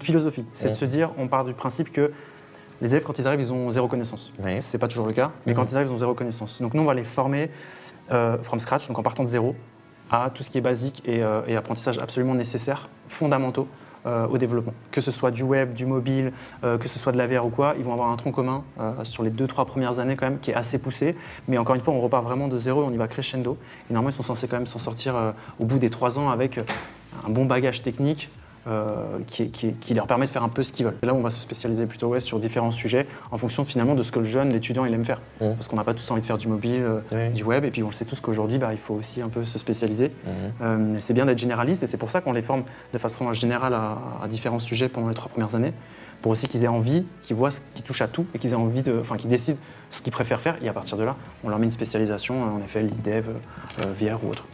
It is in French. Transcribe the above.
Philosophie, c'est de se dire, on part du principe que les élèves, quand ils arrivent, ils ont zéro connaissance. Oui. C'est pas toujours le cas, mais quand ils arrivent, ils ont zéro connaissance. Donc nous, on va les former from scratch, donc en partant de zéro, à tout ce qui est basique et apprentissage absolument nécessaires, fondamentaux au développement. Que ce soit du web, du mobile, que ce soit de la VR ou quoi, ils vont avoir un tronc commun sur les 2-3 premières années quand même qui est assez poussé. Mais encore une fois, on repart vraiment de zéro et on y va crescendo. Et normalement, ils sont censés quand même s'en sortir au bout des 3 ans avec un bon bagage technique qui leur permet de faire un peu ce qu'ils veulent. Et là, on va se spécialiser plutôt sur différents sujets en fonction finalement de ce que le jeune, l'étudiant, il aime faire. Parce qu'on n'a pas tous envie de faire du mobile, du web, et puis on le sait tous qu'aujourd'hui, il faut aussi un peu se spécialiser. C'est bien d'être généraliste, et c'est pour ça qu'on les forme de façon générale à différents sujets pendant les 3 premières années, pour aussi qu'ils aient envie, qu'ils voient ce qui touche à tout, et qu'ils aient envie qu'ils décident ce qu'ils préfèrent faire, et à partir de là, on leur met une spécialisation, en effet, lead dev, VR ou autre.